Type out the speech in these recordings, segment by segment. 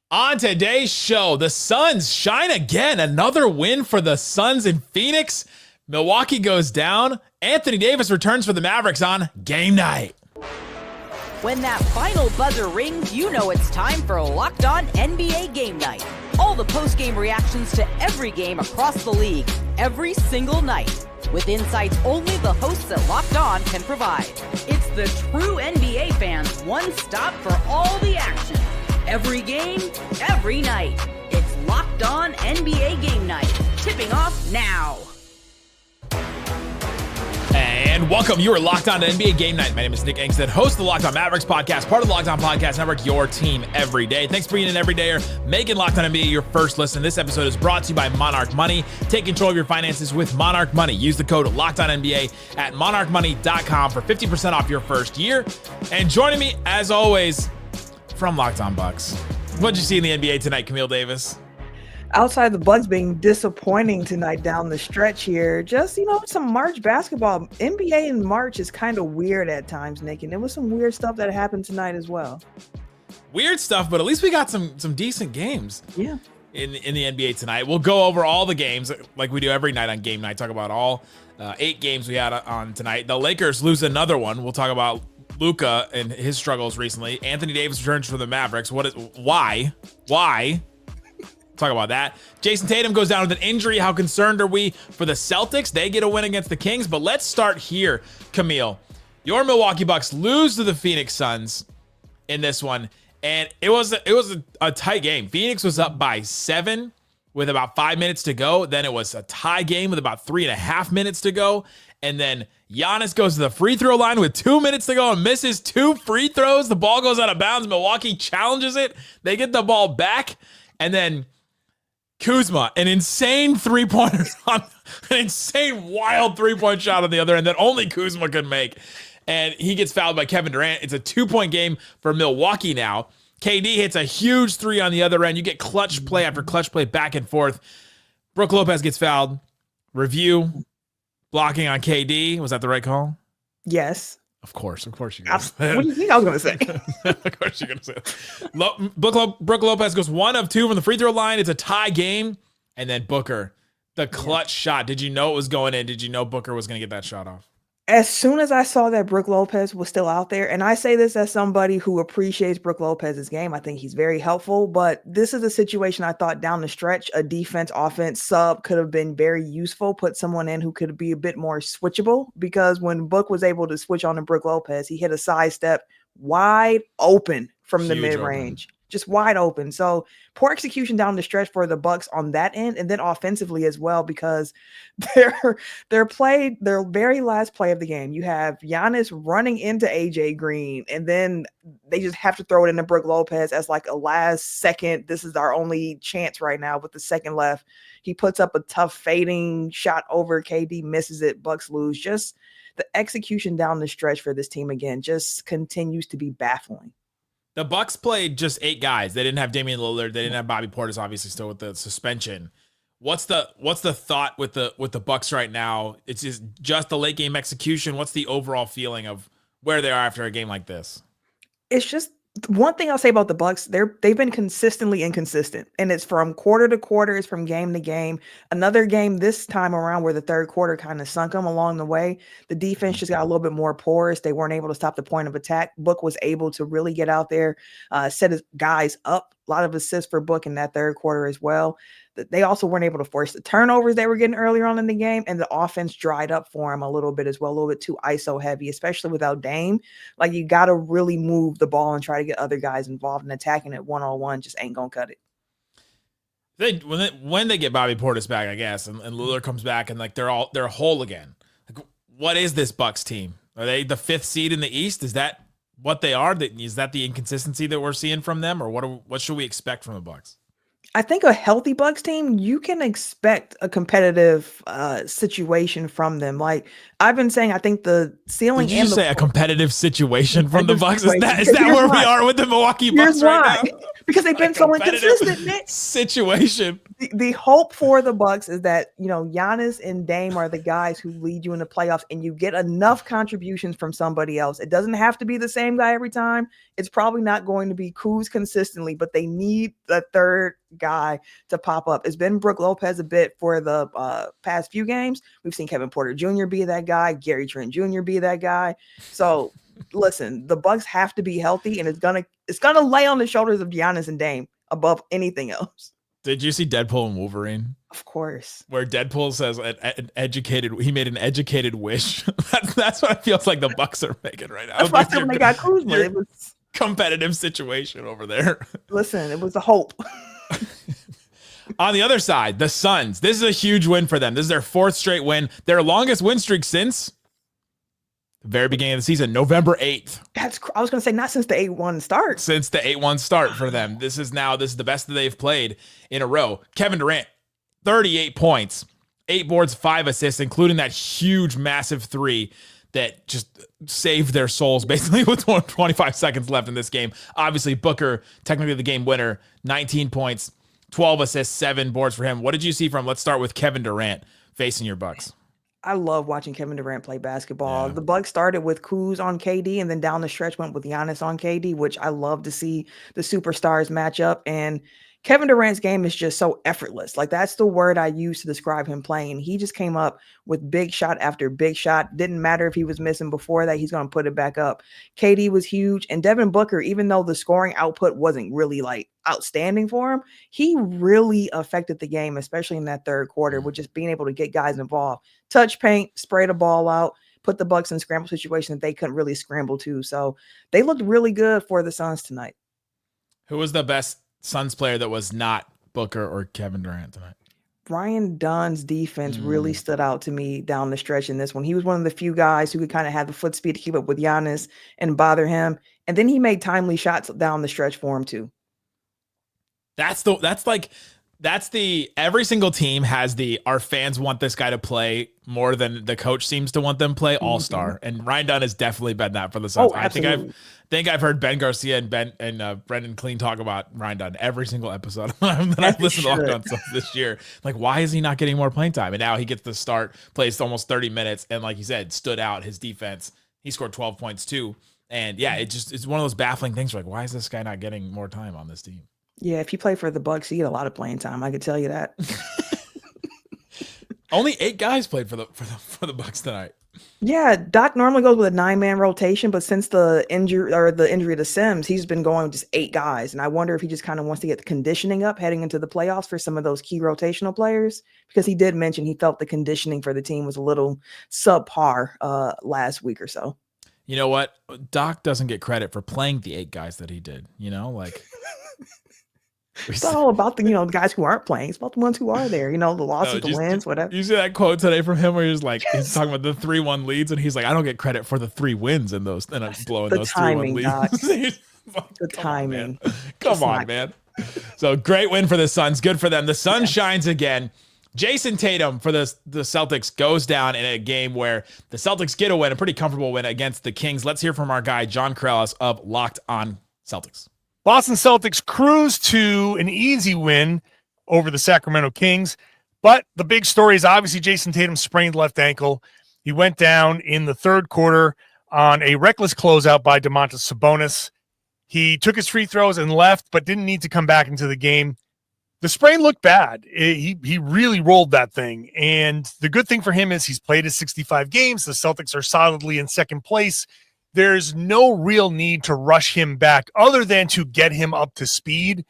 On today's show, the Suns shine again. Another win for the Suns in Phoenix. Milwaukee goes down. Anthony Davis returns for the Mavericks on game night. When that final buzzer rings, you know it's time for Locked On NBA Game Night. All the post-game reactions to every game across the league, every single night, with insights only the hosts at Locked On can provide. It's the true NBA fans' one stop for all the action. Every game, every night. It's Locked On NBA Game Night. Tipping off now. And welcome. You are Locked On to NBA Game Night. My name is Nick Angstadt, host of the Locked On Mavericks podcast, part of the Locked On Podcast Network, your team every day. Thanks for being an everydayer, making Locked On NBA your first listen. This episode is brought to you by Monarch Money. Take control of your finances with Monarch Money. Use the code LOCKEDONNBA at monarchmoney.com for 50% off your first year. And joining me, as always, from Locked On Bucks. What'd you see in the NBA tonight, Camille Davis? Outside the Bucks being disappointing tonight down the stretch here, just, some March basketball. NBA in March is kind of weird at times, Nick, and there was some weird stuff that happened tonight as well. Weird stuff, but at least we got some decent games. Yeah. In the NBA tonight. We'll go over all the games like we do every night on game night, talk about all 8 games we had on tonight. The Lakers lose another one. We'll talk about Luka and his struggles recently. Anthony Davis returns for the Mavericks. Why? Talk about that. Jason Tatum goes down with an injury. How concerned are we for the Celtics? They get a win against the Kings, but let's start here, Camille. Your Milwaukee Bucks lose to the Phoenix Suns in this one, and it was a tight game. Phoenix was up by 7 with about 5 minutes to go. Then it was a tie game with about 3.5 minutes to go. And then Giannis goes to the free throw line with 2 minutes to go and misses 2 free throws. The ball goes out of bounds. Milwaukee challenges it. They get the ball back. And then Kuzma, an insane three-pointer, an insane wild three-point shot on the other end that only Kuzma could make. And he gets fouled by Kevin Durant. It's a 2-point game for Milwaukee now. KD hits a huge 3 on the other end. You get clutch play after clutch play back and forth. Brook Lopez gets fouled. Review. Blocking on KD. Was that the right call? Yes. Of course you're going to say that. What do you think I was going to say? Of course you're going to say that. Brook Lopez goes 1 of 2 from the free throw line. It's a tie game. And then Booker, the clutch shot. Did you know it was going in? Did you know Booker was going to get that shot off? As soon as I saw that Brook Lopez was still out there, and I say this as somebody who appreciates Brook Lopez's game, I think he's very helpful, but this is a situation I thought down the stretch, a defense-offense sub could have been very useful, put someone in who could be a bit more switchable, because when Book was able to switch on to Brook Lopez, he hit a sidestep wide open from the mid-range. Just wide open. So poor execution down the stretch for the Bucks on that end, and then offensively as well, because their very last play of the game, you have Giannis running into AJ Green, and then they just have to throw it into Brook Lopez as like a last second. This is our only chance right now with the second left. He puts up a tough fading shot over KD, misses it. Bucks lose. Just the execution down the stretch for this team again just continues to be baffling. The Bucks played just 8 guys. They didn't have Damian Lillard. They didn't have Bobby Portis, obviously, still with the suspension. What's the thought with the Bucks right now? It's just the late game execution. What's the overall feeling of where they are after a game like this? It's just one thing I'll say about the Bucks. They've been consistently inconsistent, and it's from quarter to quarter. It's from game to game. Another game this time around where the third quarter kind of sunk them along the way. The defense just got a little bit more porous. They weren't able to stop the point of attack. Book was able to really get out there, set his guys up. A lot of assists for Book in that third quarter as well. They also weren't able to force the turnovers they were getting earlier on in the game, and the offense dried up for him a little bit as well, a little bit too ISO heavy, especially without Dame. Like, you got to really move the ball and try to get other guys involved, and attacking it one-on-one just ain't going to cut it. When they get Bobby Portis back, I guess, and Lillard comes back and like they're whole again. Like, what is this Bucks team? Are they the 5th seed in the East? Is that what they are? Is that the inconsistency that we're seeing from them, or what should we expect from the Bucks? I think a healthy Bucks team, you can expect a competitive situation from them. Like I've been saying, I think the ceiling. Did you say a competitive situation from the Bucks? Is that where we are with the Milwaukee Bucks right now? because they've been so inconsistent, man. Situation. The hope for the Bucks is that, Giannis and Dame are the guys who lead you in the playoffs, and you get enough contributions from somebody else. It doesn't have to be the same guy every time. It's probably not going to be Kuz consistently, but they need the third guy to pop up. It's been Brook Lopez a bit for the past few games. We've seen Kevin Porter Jr. be that guy, Gary Trent Jr. be that guy. So listen, the Bucks have to be healthy, and it's gonna lay on the shoulders of Giannis and Dame above anything else. Did you see Deadpool and Wolverine? Of course. Where Deadpool says he made an educated wish. That's what it feels like the Bucks are making right now. That's why I said when they got Kuzma, it was competitive situation over there. Listen, it was a hope. On the other side, the Suns. This is a huge win for them. This is their 4th straight win. Their longest win streak since the very beginning of the season, November 8th. I was going to say not since the 8-1 start. Since the 8-1 start for them. This is the best that they've played in a row. Kevin Durant, 38 points, 8 boards, 5 assists, including that huge, massive 3 that just saved their souls basically with 25 seconds left in this game. Obviously, Booker, technically the game winner, 19 points, 12 assists, 7 boards for him. What did you see from, let's start with Kevin Durant facing your Bucks? I love watching Kevin Durant play basketball. Yeah. The Bucks started with Kuz on KD, and then down the stretch went with Giannis on KD, which I love to see the superstars match up. And Kevin Durant's game is just so effortless. Like, that's the word I use to describe him playing. He just came up with big shot after big shot. Didn't matter if he was missing before that, he's going to put it back up. KD was huge. And Devin Booker, even though the scoring output wasn't really like outstanding for him, he really affected the game, especially in that third quarter, with just being able to get guys involved. Touch paint, spray the ball out, put the Bucks in scramble situation that they couldn't really scramble to. So they looked really good for the Suns tonight. Who was the best Suns player that was not Booker or Kevin Durant tonight? Brian Dunn's defense really stood out to me down the stretch in this one. He was one of the few guys who could kind of have the foot speed to keep up with Giannis and bother him. And then he made timely shots down the stretch for him too. Every single team has our fans want this guy to play more than the coach seems to want them play all-star. And Ryan Dunn has definitely been that for the Suns. Oh, I think I've heard Ben Garcia and Brendan Clean talk about Ryan Dunn every single episode that I've listened to Locked On Suns this year. Like, why is he not getting more playing time? And now he gets to start, plays almost 30 minutes, and like you said, stood out his defense. He scored 12 points too. And yeah, it's one of those baffling things. Like, why is this guy not getting more time on this team? Yeah, if you play for the Bucks, you get a lot of playing time. I can tell you that. Only 8 guys played for the Bucks tonight. Yeah, Doc normally goes with a 9-man rotation, but since the injury to Sims, he's been going with just 8 guys. And I wonder if he just kind of wants to get the conditioning up heading into the playoffs for some of those key rotational players, because he did mention he felt the conditioning for the team was a little subpar last week or so. You know what? Doc doesn't get credit for playing the 8 guys that he did. Like. It's not all about the guys who aren't playing. It's about the ones who are there. The losses, the wins, whatever. You see that quote today from him where he's talking about the 3-1 leads, and he's like, I don't get credit for the 3 wins in those, and I'm blowing those 3-1 leads. The timing. Come on, man. So great win for the Suns. Good for them. The sun shines again. Jason Tatum for the Celtics goes down in a game where the Celtics get a win, a pretty comfortable win against the Kings. Let's hear from our guy, John Kralis of Locked On Celtics. Boston Celtics cruise to an easy win over the Sacramento Kings. But the big story is obviously Jason Tatum's sprained left ankle. He went down in the third quarter on a reckless closeout by Domantas Sabonis. He took his free throws and left, but didn't need to come back into the game. The sprain looked bad. He really rolled that thing. And the good thing for him is he's played his 65 games. The Celtics are solidly in second place. There's no real need to rush him back other than to get him up to speed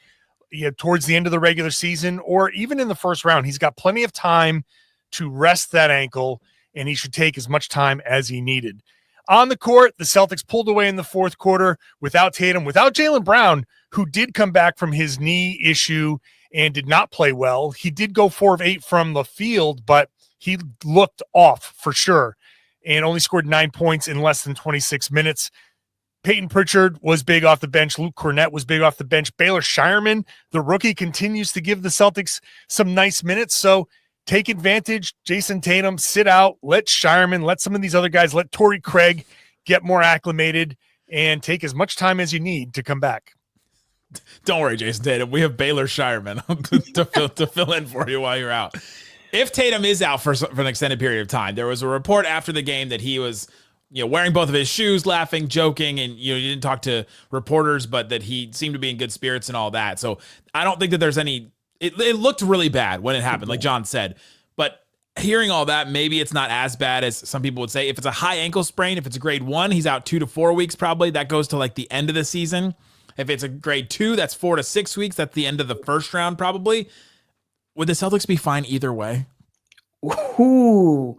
towards the end of the regular season or even in the first round. He's got plenty of time to rest that ankle, and he should take as much time as he needed. On the court, the Celtics pulled away in the fourth quarter without Tatum, without Jaylen Brown, who did come back from his knee issue and did not play well. He did go 4 of 8 from the field, but he looked off for sure and only scored 9 points in less than 26 minutes. Peyton Pritchard was big off the bench. Luke Cornett was big off the bench. Baylor Shireman, the rookie, continues to give the Celtics some nice minutes. So take advantage. Jason Tatum, sit out. Let Shireman, let some of these other guys, let Torrey Craig get more acclimated and take as much time as you need to come back. Don't worry, Jason Tatum. We have Baylor Shireman to fill in for you while you're out. If Tatum is out for an extended period of time, there was a report after the game that he was, wearing both of his shoes, laughing, joking, and he didn't talk to reporters, but that he seemed to be in good spirits and all that. So I don't think that there's any. It looked really bad when it happened, like John said. But hearing all that, maybe it's not as bad as some people would say. If it's a high ankle sprain, if it's a grade 1, he's out 2 to 4 weeks probably. That goes to like the end of the season. If it's a grade 2, that's 4 to 6 weeks. That's the end of the first round probably. Would the Celtics be fine either way? Ooh.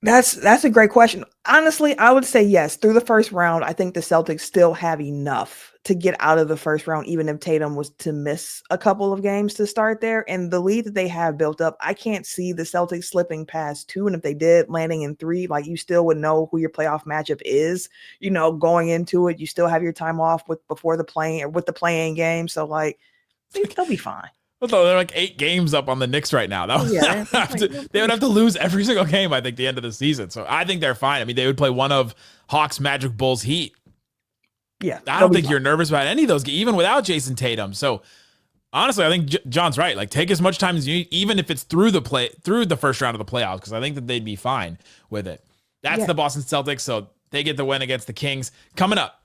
That's a great question. Honestly, I would say yes. Through the first round, I think the Celtics still have enough to get out of the first round, even if Tatum was to miss a couple of games to start there. And the lead that they have built up, I can't see the Celtics slipping past 2. And if they did, landing in 3, like you still would know who your playoff matchup is. Going into it, you still have your time off with the playing game. So like they'll be fine. They're like 8 games up on the Knicks right now. They would have to lose every single game, I think, the end of the season. So I think they're fine. I mean, they would play one of Hawks, Magic, Bulls, Heat. Yeah. I don't think you're nervous about any of those, even without Jason Tatum. So honestly, I think John's right. Like, take as much time as you need, even if it's through the first round of the playoffs, because I think that they'd be fine with it. That's the Boston Celtics. So they get the win against the Kings. Coming up,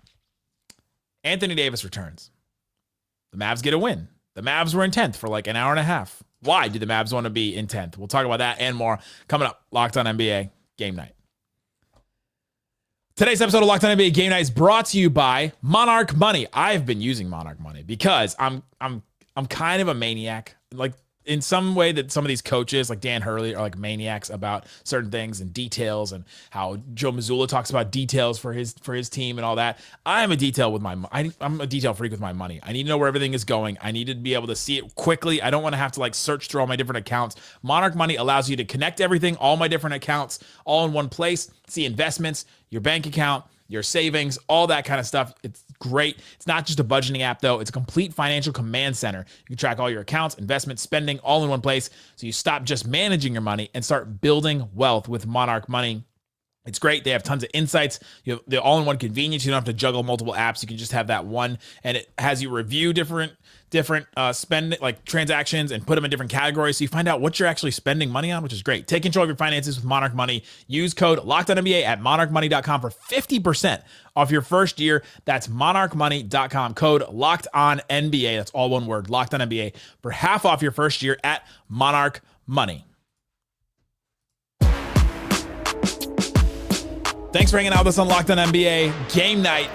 Anthony Davis returns. The Mavs get a win. The Mavs were in 10th for like an hour and a half. Why do the Mavs want to be in 10th? We'll talk about that and more coming up. Locked on NBA Game Night. Today's episode of Locked on NBA Game Night is brought to you by Monarch Money. I've been using Monarch Money because I'm kind of a maniac. Like, in some way that some of these coaches like Dan Hurley are like maniacs about certain things and details, and how Joe Mazzulla talks about details for his team and all that. I'm a detail freak with my money. I need to know where everything is going. I need to be able to see it quickly. I don't want to have to like search through all my different accounts. Monarch Money allows you to connect everything, all my different accounts, all in one place. See investments, your bank account, your savings, all that kind of stuff. It's great. It's not just a budgeting app, though. It's a complete financial command center. You can track all your accounts, investments, spending, all in one place. So you stop just managing your money and start building wealth with Monarch Money. It's great. They have tons of insights. You have the all-in-one convenience. You don't have to juggle multiple apps. You can just have that one, and it has you review different spend like transactions and put them in different categories, so you find out what you're actually spending money on, which is great. Take control of your finances with Monarch Money. Use code LOCKEDONNBA at monarchmoney.com for 50% off your first year. That's monarchmoney.com. Code LOCKEDONNBA. That's all one word. LOCKEDONNBA for half off your first year at Monarch Money. Thanks for hanging out with us on Locked On NBA Game Night.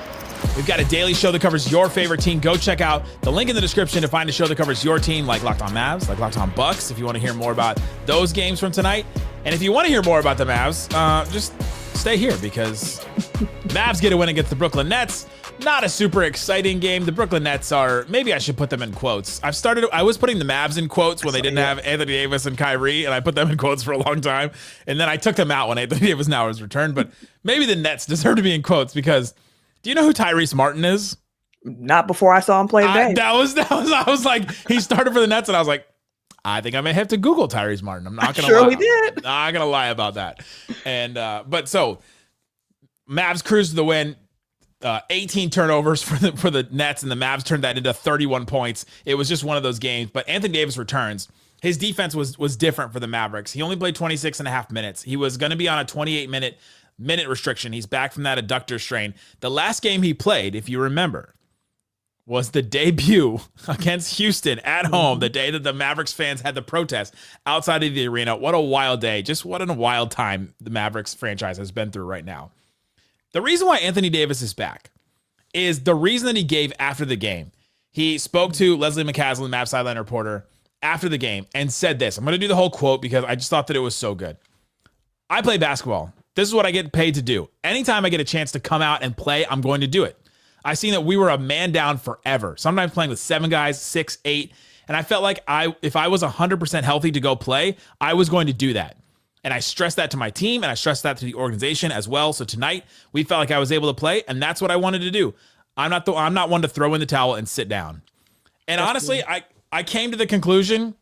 We've got a daily show that covers your favorite team. Go check out the link in the description to find a show that covers your team, like Locked On Mavs, like Locked On Bucks, if you want to hear more about those games from tonight. And if you want to hear more about the Mavs, just stay here, because Mavs get a win against the Brooklyn Nets. Not a super exciting game. The Brooklyn Nets are, maybe I should put them in quotes. I was putting the Mavs in quotes when they didn't have Anthony Davis and Kyrie, and I put them in quotes for a long time. And then I took them out when Anthony Davis now was returned. But maybe the Nets deserve to be in quotes, because do you know who Tyrese Martin is? Not before I saw him play today. I was like, he started for the Nets, and I was like, I think I may have to Google Tyrese Martin. I'm not going to lie. Sure we did. Not going to lie about that. And, but so Mavs cruised to the win. 18 turnovers for the Nets, and the Mavs turned that into 31 points. It was just one of those games. But Anthony Davis returns. His defense was different for the Mavericks. He only played 26 and a half minutes. He was going to be on a 28-minute restriction. He's back from that adductor strain. The last game he played, if you remember, was the debut against Houston at home, the day that the Mavericks fans had the protest outside of the arena. What a wild day. Just what a wild time the Mavericks franchise has been through right now. The reason why Anthony Davis is back is the reason that he gave after the game. He spoke to Leslie McCaslin, Mavs sideline reporter, after the game and said this. I'm going to do the whole quote because I just thought that it was so good. I play basketball. This is what I get paid to do. Anytime I get a chance to come out and play, I'm going to do it. I seen that we were a man down forever, sometimes playing with 7 guys, 6, 8. And I felt like if I was 100% healthy to go play, I was going to do that. And I stressed that to my team, and I stressed that to the organization as well. So tonight, we felt like I was able to play, and that's what I wanted to do. I'm not one to throw in the towel and sit down. And that's honestly, good. I came to the conclusion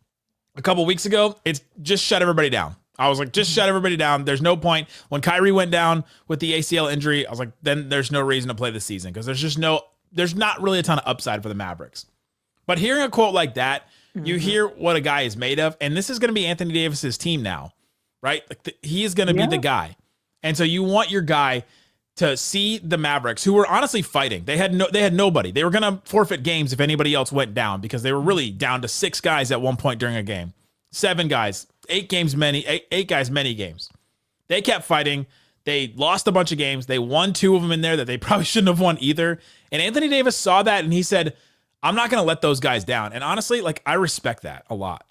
a couple weeks ago, it's just shut everybody down. I was like, just shut everybody down. There's no point. When Kyrie went down with the ACL injury, I was like, then there's no reason to play this season, because there's just no there's not really a ton of upside for the Mavericks. But hearing a quote like that, you hear what a guy is made of, and this is going to be Anthony Davis's team now, right? Like he is going to be the guy. And so you want your guy to see the Mavericks, who were honestly fighting. They had nobody. They were going to forfeit games if anybody else went down, because they were really down to 6 guys at one point during a game. 7 guys, 8 guys, many games. They kept fighting. They lost a bunch of games. They won 2 of them in there that they probably shouldn't have won either. And Anthony Davis saw that and he said, I'm not going to let those guys down. And honestly, like, I respect that a lot.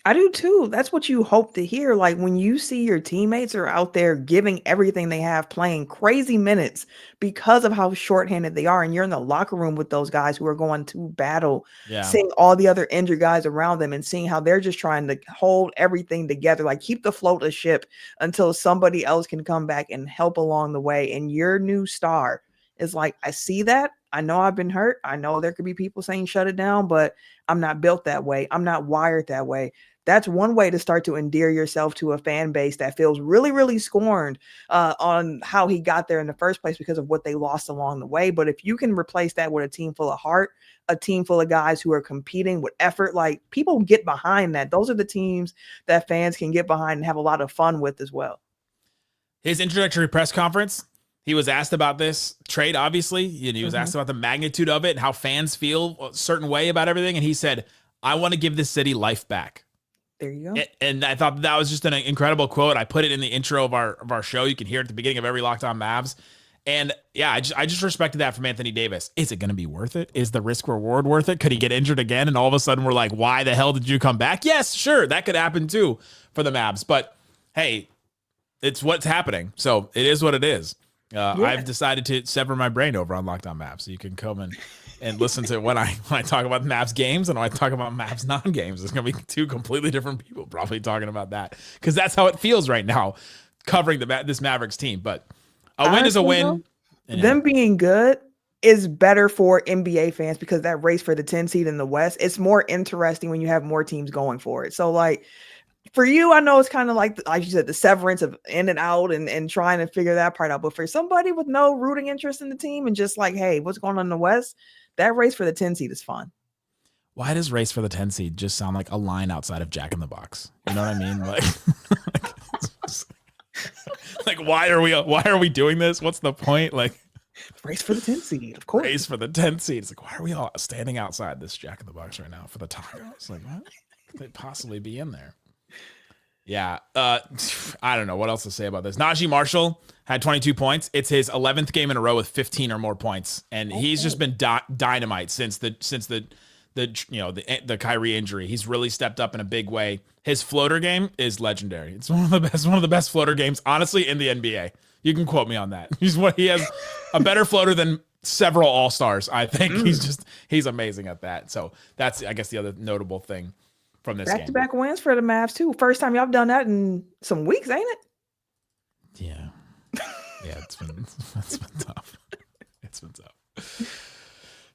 I do too. That's what you hope to hear. Like when you see your teammates are out there giving everything they have, playing crazy minutes because of how shorthanded they are, and you're in the locker room with those guys who are going to battle, seeing all the other injured guys around them and seeing how they're just trying to hold everything together, like keep the float of ship until somebody else can come back and help along the way. And your new star is like, I see that. I know I've been hurt. I know there could be people saying shut it down, but I'm not built that way. I'm not wired that way. That's one way to start to endear yourself to a fan base that feels really, really scorned on how he got there in the first place because of what they lost along the way. But if you can replace that with a team full of heart, a team full of guys who are competing with effort, like people get behind that. Those are the teams that fans can get behind and have a lot of fun with as well. His introductory press conference, he was asked about this trade, obviously. He was asked about the magnitude of it and how fans feel a certain way about everything. And he said, I want to give this city life back. There you go. And I thought that was just an incredible quote. I put it in the intro of our show. You can hear it at the beginning of every Locked On Mavs. And yeah, I just respected that from Anthony Davis. Is it going to be worth it? Is the risk reward worth it? Could he get injured again? And all of a sudden we're like, why the hell did you come back? Yes, sure. That could happen too for the Mavs. But hey, it's what's happening. So it is what it is. I've decided to sever my brain over on Locked On Mavs. So you can come and listen to when I talk about Mavs games and when I talk about Mavs non-games. It's going to be 2 completely different people probably talking about that, because that's how it feels right now covering this Mavericks team. But a win is a win. Them being good is better for NBA fans because that race for the 10 seed in the West, it's more interesting when you have more teams going for it. So like, for you, I know it's kind of like you said, the severance of in and out and trying to figure that part out. But for somebody with no rooting interest in the team and just like, hey, what's going on in the West? That race for the 10 seed is fun. Why does race for the 10 seed just sound like a line outside of Jack in the Box? You know what I mean? Like why are we doing this? What's the point? Like race for the 10 seed, of course. Race for the 10 seed. It's like, why are we all standing outside this Jack in the Box right now for the tacos? Like, what could they possibly be in there? Yeah, I don't know what else to say about this. Najee Marshall had 22 points. It's his 11th game in a row with 15 or more points, and he's just been dynamite since the Kyrie injury. He's really stepped up in a big way. His floater game is legendary. It's one of the best floater games, honestly, in the NBA. You can quote me on that. He has a better floater than several All-Stars. I think he's amazing at that. So that's, I guess, the other notable thing from this game. Back-to-back wins for the Mavs too. First time y'all done that in some weeks, ain't it? Yeah. Yeah, it's been tough. It's been tough.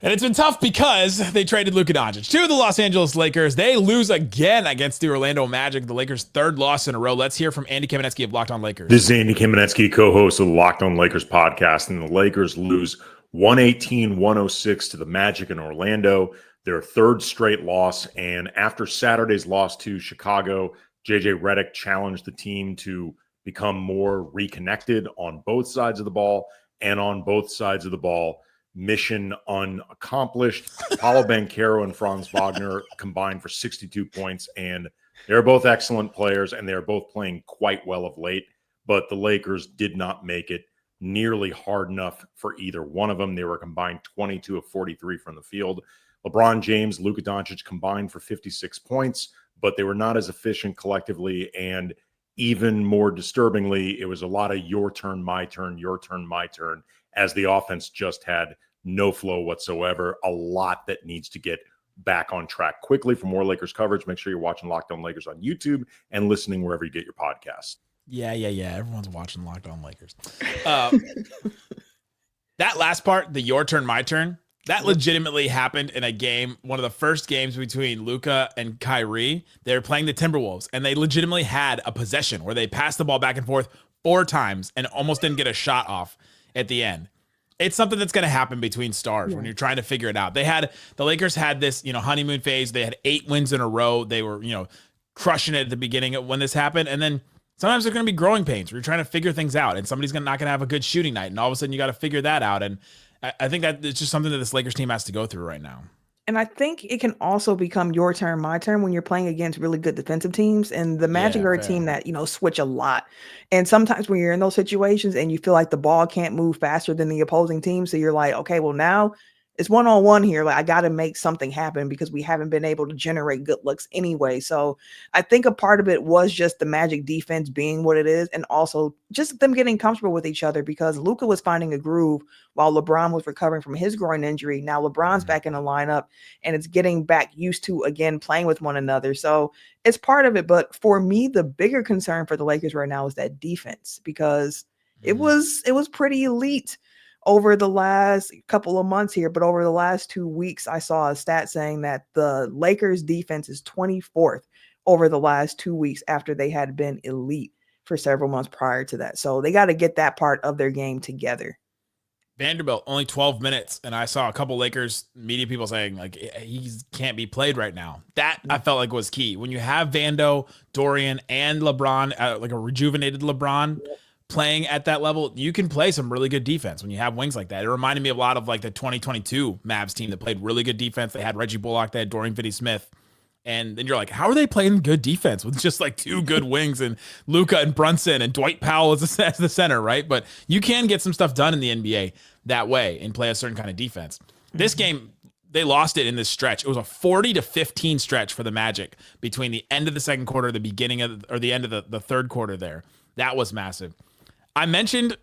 And it's been tough because they traded Luka Doncic to the Los Angeles Lakers. They lose again against the Orlando Magic, the Lakers' 3rd loss in a row. Let's hear from Andy Kamenetsky of Locked On Lakers. This is Andy Kamenetsky, co-host of the Locked On Lakers podcast, and the Lakers lose 118-106 to the Magic in Orlando. Their 3rd straight loss, and after Saturday's loss to Chicago, JJ Redick challenged the team to become more reconnected on both sides of the ball, and on both sides of the ball, mission unaccomplished. Paulo Banchero and Franz Wagner combined for 62 points, and they're both excellent players, and they're both playing quite well of late, but the Lakers did not make it nearly hard enough for either one of them. They were combined 22 of 43 from the field. LeBron James, Luka Doncic combined for 56 points, but they were not as efficient collectively. And even more disturbingly, it was a lot of your turn, my turn, your turn, my turn, as the offense just had no flow whatsoever. A lot that needs to get back on track quickly. For more Lakers coverage, make sure you're watching Locked On Lakers on YouTube and listening wherever you get your podcasts. Yeah. Everyone's watching Locked On Lakers. That last part, the your turn, my turn, that legitimately happened in a game, one of the first games between Luka and Kyrie. They were playing the Timberwolves, and they legitimately had a possession where they passed the ball back and forth 4 times and almost didn't get a shot off at the end. It's something that's going to happen between stars when you're trying to figure it out. The Lakers had this, honeymoon phase. They had 8 wins in a row. They were, crushing it at the beginning of when this happened. And then sometimes there's going to be growing pains where you're trying to figure things out and somebody's not going to have a good shooting night. And all of a sudden you got to figure that out. And I think that it's just something that this Lakers team has to go through right now. And I think it can also become your turn, my turn when you're playing against really good defensive teams. And the Magic are a team that, switch a lot. And sometimes when you're in those situations and you feel like the ball can't move faster than the opposing team, so you're like, okay, well now it's one-on-one here. Like I got to make something happen because we haven't been able to generate good looks anyway. So I think a part of it was just the Magic defense being what it is, and also just them getting comfortable with each other because Luka was finding a groove while LeBron was recovering from his groin injury. Now LeBron's back in the lineup and it's getting back used to, again, playing with one another. So it's part of it. But for me, the bigger concern for the Lakers right now is that defense, because it was pretty elite over the last couple of months here, but over the last 2 weeks, I saw a stat saying that the Lakers defense is 24th over the last 2 weeks after they had been elite for several months prior to that. So they got to get that part of their game together. Vanderbilt, only 12 minutes. And I saw a couple Lakers media people saying like, he can't be played right now. That I felt like was key. When you have Vando, Dorian, and LeBron, like a rejuvenated LeBron, playing at that level, you can play some really good defense when you have wings like that. It reminded me a lot of like the 2022 Mavs team that played really good defense. They had Reggie Bullock, they had Dorian Finney-Smith. And then you're like, how are they playing good defense with just like 2 good wings and Luka and Brunson and Dwight Powell as the center, right? But you can get some stuff done in the NBA that way and play a certain kind of defense. This game, they lost it in this stretch. It was a 40-15 stretch for the Magic between the end of the second quarter, the beginning of, or the end of the third quarter there. That was massive. I mentioned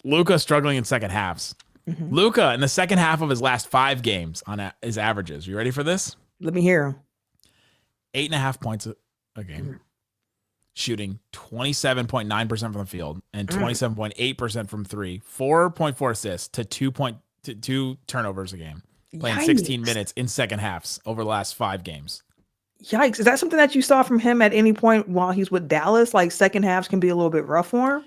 Luka struggling in second halves. Luka in the second half of his last 5 games on his averages. You ready for this? Let me hear him. 8.5 points a game, shooting 27.9% from the field and 27.8% from 3, 4.4 assists to 2 turnovers a game, playing 16 minutes in second halves over the last 5 games. Yikes. Is that something that you saw from him at any point while he's with Dallas? Like second halves can be a little bit rough for him?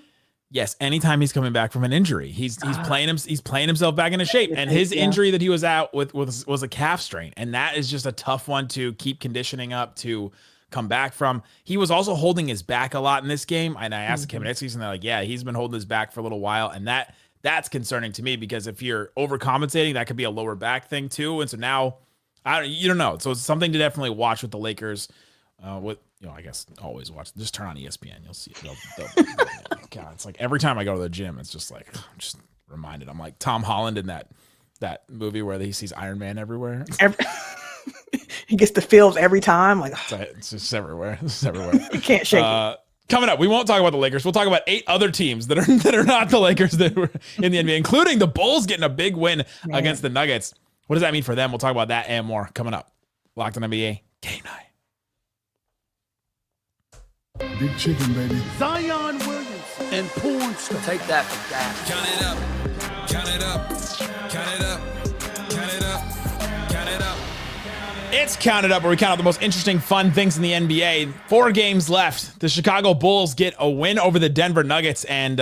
Yes, anytime he's coming back from an injury, he's playing himself back into shape. And his injury that he was out with was a calf strain, and that is just a tough one to keep conditioning up to come back from. He was also holding his back a lot in this game, and I asked Kevin Durant, and they're like, yeah, he's been holding his back for a little while, and that's concerning to me because if you're overcompensating, that could be a lower back thing too. And so now, you don't know. So it's something to definitely watch with the Lakers. I guess always watch. Just turn on ESPN. You'll see. God, it's like every time I go to the gym, it's just like I'm just reminded. I'm like Tom Holland in that movie where he sees Iron Man everywhere. He gets the feels every time. Like it's just everywhere. It's everywhere. You can't shake it. Coming up, we won't talk about the Lakers. We'll talk about 8 other teams that are not the Lakers that were in the NBA, including the Bulls getting a big win against the Nuggets. What does that mean for them? We'll talk about that and more coming up. Locked on NBA Game Night. Big chicken, baby. Zion Williamson and porn star. Take that from that. Count it up. Count it up. Count it up. Count it up. Count it up. It's Counted Up, where we count out the most interesting, fun things in the NBA. 4 games left. The Chicago Bulls get a win over the Denver Nuggets, and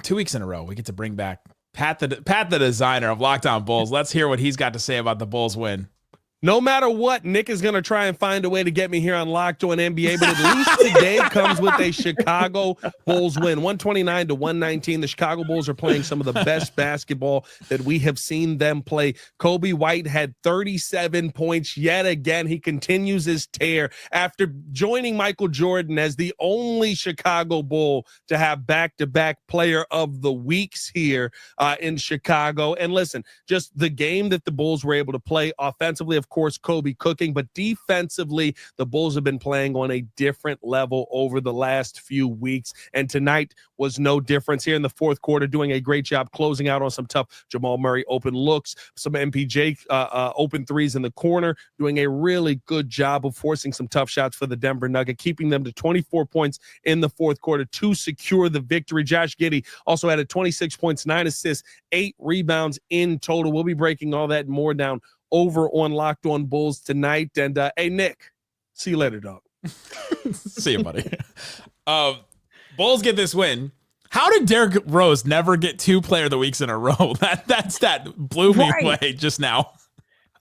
2 weeks in a row, we get to bring back Pat the designer of Locked On Bulls. Let's hear what he's got to say about the Bulls win. No matter what, Nick is going to try and find a way to get me here on Locked On NBA, but at least today comes with a Chicago Bulls win, 129-119. The Chicago Bulls are playing some of the best basketball that we have seen them play. Kobe White had 37 points yet again. He continues his tear after joining Michael Jordan as the only Chicago Bull to have back-to-back player of the weeks here in Chicago. And listen, just the game that the Bulls were able to play offensively, of course, Kobe cooking, but defensively, the Bulls have been playing on a different level over the last few weeks, and tonight was no difference here in the fourth quarter, doing a great job closing out on some tough Jamal Murray open looks, some MPJ open threes in the corner, doing a really good job of forcing some tough shots for the Denver Nuggets, keeping them to 24 points in the fourth quarter to secure the victory. Josh Giddey also had 26 points, 9 assists, 8 rebounds in total. We'll be breaking all that and more down over on Locked On Bulls tonight. And hey, Nick, see you later, dog. See you, buddy. Bulls get this win. How did Derrick Rose never get 2 player of the weeks in a row? That stat blew me away just now.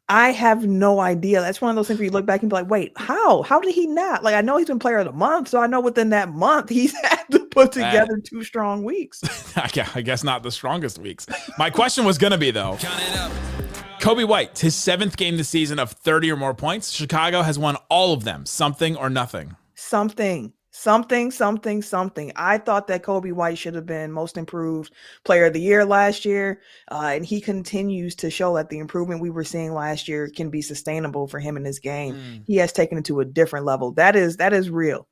I have no idea. That's one of those things where you look back and be like, wait, how? How did he not? Like, I know he's been player of the month, so I know within that month he's had to put together 2 strong weeks. I guess not the strongest weeks. My question was going to be, though, Kobe White, his 7th game this season of 30 or more points. Chicago has won all of them. Something or nothing. Something. I thought that Kobe White should have been most improved player of the year last year. And he continues to show that the improvement we were seeing last year can be sustainable for him in this game. He has taken it to a different level. That is real.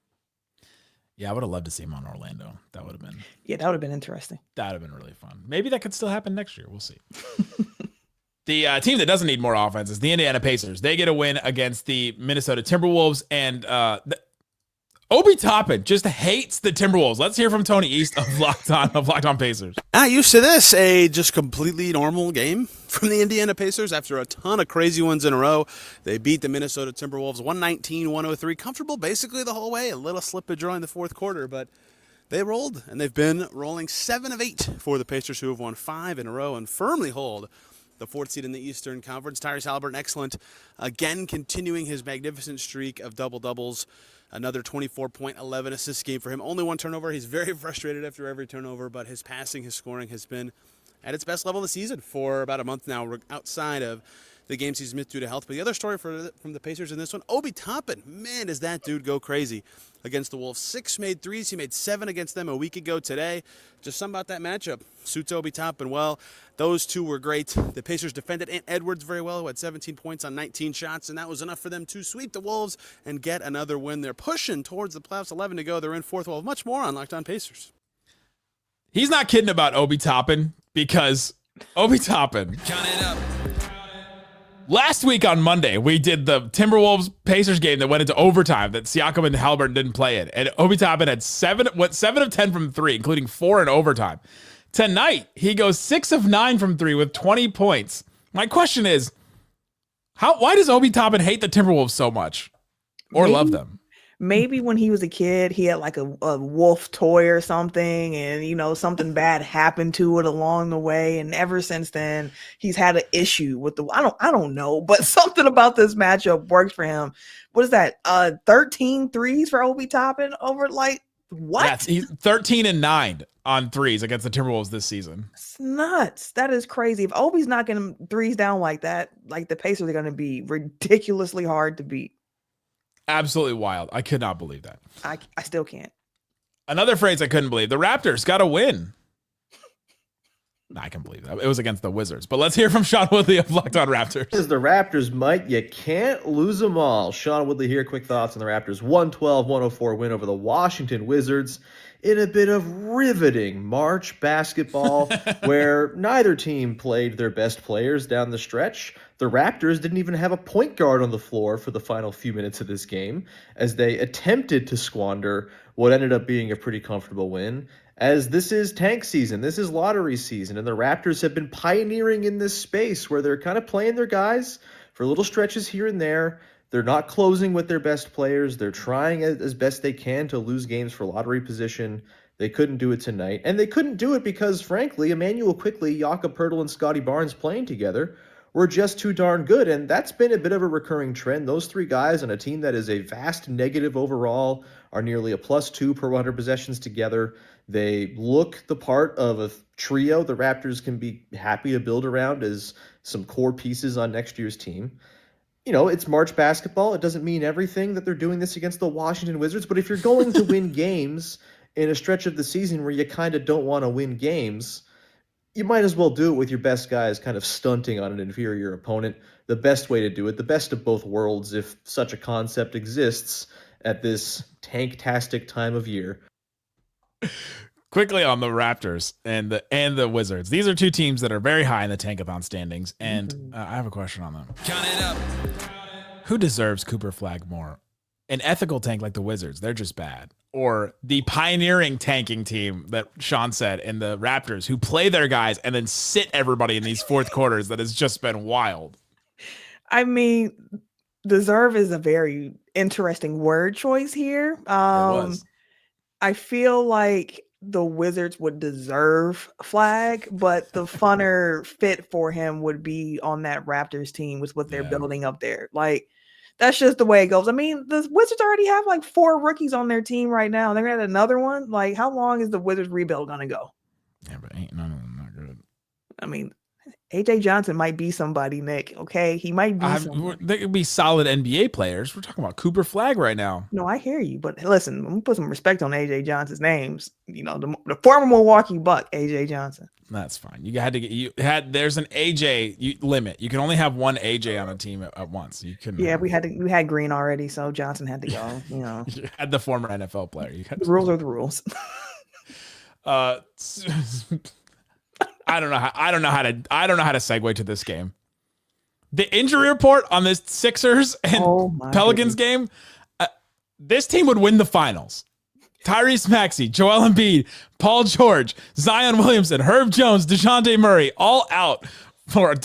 Yeah, I would have loved to see him on Orlando. That would have been. Yeah, that would have been interesting. That would have been really fun. Maybe that could still happen next year. We'll see. The team that doesn't need more offense is the Indiana Pacers. They get a win against the Minnesota Timberwolves, and Obi Toppin just hates the Timberwolves. Let's hear from Tony East of Locked On Pacers. Not used to this. A just completely normal game from the Indiana Pacers after a ton of crazy ones in a row. They beat the Minnesota Timberwolves 119-103. Comfortable basically the whole way. A little slippage early in the fourth quarter, but they rolled, and they've been rolling 7 of 8 for the Pacers, who have won 5 in a row and firmly hold the 4th seed in the Eastern Conference. Tyrese Haliburton, excellent. Again, continuing his magnificent streak of double-doubles. Another 24-point, 11-assist game for him. Only 1 turnover. He's very frustrated after every turnover, but his passing, his scoring has been at its best level this season for about a month now, outside of the games he's missed due to health. But the other story from the Pacers in this one, Obi Toppin. Man, does that dude go crazy against the Wolves. 6 made threes. He made 7 against them a week ago today. Just something about that matchup suits Obi Toppin well. Those two were great. The Pacers defended Ant Edwards very well, who had 17 points on 19 shots, and that was enough for them to sweep the Wolves and get another win. They're pushing towards the playoffs. 11 to go. They're in 4th. Well, much more on Locked On Pacers. He's not kidding about Obi Toppin, because Obi Toppin. Count it up. Last week on Monday, we did the Timberwolves Pacers game that went into overtime that Siakam and Haliburton didn't play in. And Obi Toppin had 7 of 10 from 3, including 4 in overtime. Tonight, he goes 6 of 9 from 3 with 20 points. My question is, why does Obi Toppin hate the Timberwolves so much or love them? Maybe when he was a kid, he had like a wolf toy or something, and something bad happened to it along the way. And ever since then, he's had an issue with I don't know, but something about this matchup works for him. What is that? 13 threes for Obi Toppin over what? Yeah, he's 13 and 9 on threes against the Timberwolves this season. It's nuts. That is crazy. If Obi's knocking threes down like that, like the Pacers are going to be ridiculously hard to beat. Absolutely wild. I could not believe that. I still can't. Another phrase I couldn't believe. The Raptors got a win. I can believe that. It was against the Wizards. But let's hear from Sean Woodley of Locked On Raptors. As the Raptors might, you can't lose them all. Sean Woodley here. Quick thoughts on the Raptors' 112-104 win over the Washington Wizards in a bit of riveting March basketball where neither team played their best players down the stretch. The Raptors didn't even have a point guard on the floor for the final few minutes of this game as they attempted to squander what ended up being a pretty comfortable win. As this is tank season, this is lottery season, and the Raptors have been pioneering in this space where they're kind of playing their guys for little stretches here and there. They're not closing with their best players. They're trying as best they can to lose games for lottery position. They couldn't do it tonight, and they couldn't do it because, frankly, Emmanuel Quickley, Jakob Poeltl, and Scotty Barnes playing together were just too darn good, and that's been a bit of a recurring trend. Those 3 guys on a team that is a vast negative overall are nearly a +2 per 100 possessions together. They look the part of a trio the Raptors can be happy to build around as some core pieces on next year's team. It's March basketball. It doesn't mean everything that they're doing this against the Washington Wizards, but if you're going to win games in a stretch of the season where you kind of don't want to win games, you might as well do it with your best guys kind of stunting on an inferior opponent. The best way to do it, the best of both worlds, if such a concept exists at this tank-tastic time of year. Quickly on the Raptors and the Wizards. These are 2 teams that are very high in the tankathon standings, and I have a question on them. Count it up. Who deserves Cooper Flag more? An ethical tank like the Wizards, they're just bad. Or the pioneering tanking team that Sean said, and the Raptors, who play their guys and then sit everybody in these fourth quarters that has just been wild. I mean, deserve is a very interesting word choice here. I feel like the Wizards would deserve flag, but the funner fit for him would be on that Raptors team with what they're building up there. Like, that's just the way it goes. I mean, the Wizards already have like 4 rookies on their team right now. They're going to add another one. Like, how long is the Wizards rebuild going to go? Yeah, but ain't none of them not good. I mean, AJ Johnson might be somebody, Nick. Okay, he might be. They could be solid NBA players. We're talking about Cooper Flagg right now. No, I hear you, but listen, I'm gonna put some respect on AJ Johnson's names. You know, the former Milwaukee Buck, AJ Johnson. That's fine. There's an AJ limit. You can only have one AJ on a team at once. You couldn't. Yeah, we had Green already, so Johnson had to go. You know, you had the former NFL player. The rules are the rules. I don't know how to segue to this game. The injury report on this Sixers and Pelicans game, this team would win the finals. Tyrese Maxey, Joel Embiid, Paul George, Zion Williamson, Herb Jones, DeJounte Murray, all out for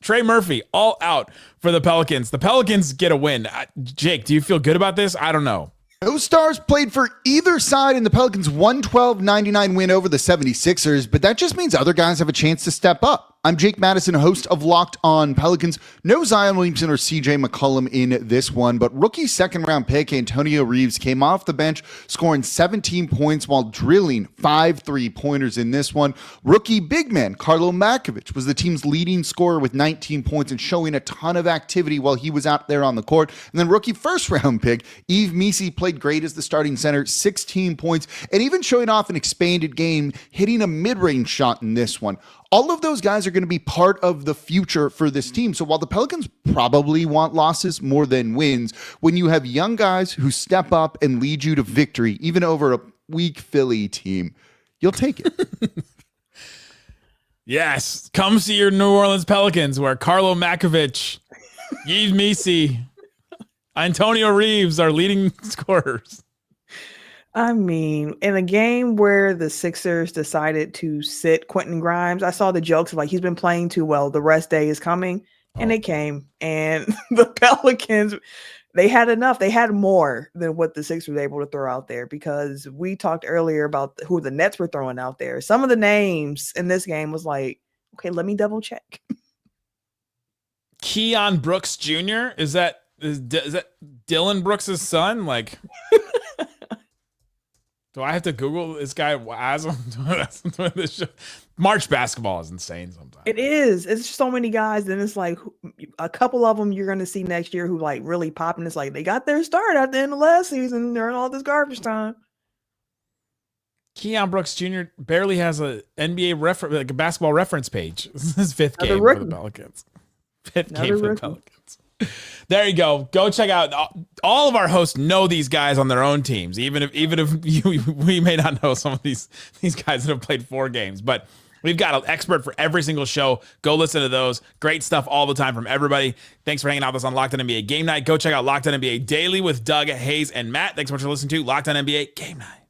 Trey Murphy, all out for the Pelicans. The Pelicans get a win. Jake, do you feel good about this? I don't know. No stars played for either side in the Pelicans' 112-99 win over the 76ers, but that just means other guys have a chance to step up. I'm Jake Madison, host of Locked On Pelicans. No Zion Williamson or CJ McCollum in this one, but rookie second-round pick Antonio Reeves came off the bench, scoring 17 points while drilling 5 3-pointers in this one. Rookie big man Karlo Makovic was the team's leading scorer with 19 points and showing a ton of activity while he was out there on the court. And then rookie first-round pick Yves Missi played great as the starting center, 16 points, and even showing off an expanded game, hitting a mid-range shot in this one. All of those guys are going to be part of the future for this team. So while the Pelicans probably want losses more than wins, when you have young guys who step up and lead you to victory, even over a weak Philly team, you'll take it. Yes. Come see your New Orleans Pelicans, where Karlo Makovic, Yves Missi, Antonio Reeves are leading scorers. I mean, in a game where the Sixers decided to sit Quentin Grimes, I saw the jokes of like, he's been playing too well. The rest day is coming. And it came. And the Pelicans, they had enough. They had more than what the Sixers were able to throw out there, because we talked earlier about who the Nets were throwing out there. Some of the names in this game was like, okay, let me double check. Keon Brooks Jr. Is that Dylan Brooks' son? Like, do I have to Google this guy as March basketball is insane sometimes. It is. It's so many guys. Then it's like a couple of them you're going to see next year who like really popping. It's like they got their start at the end of last season. They're in all this garbage time. Keon Brooks Jr. barely has a NBA reference, like a basketball reference page. This is his 5th game for the Pelicans. 5th game for the Pelicans. There you go. Go check out. All of our hosts know these guys on their own teams, even if we may not know some of these guys that have played 4 games. But we've got an expert for every single show. Go listen to those. Great stuff all the time from everybody. Thanks for hanging out with us on Locked On NBA Game Night. Go check out Locked On NBA Daily with Doug, Hayes, and Matt. Thanks so much for listening to Locked On NBA Game Night.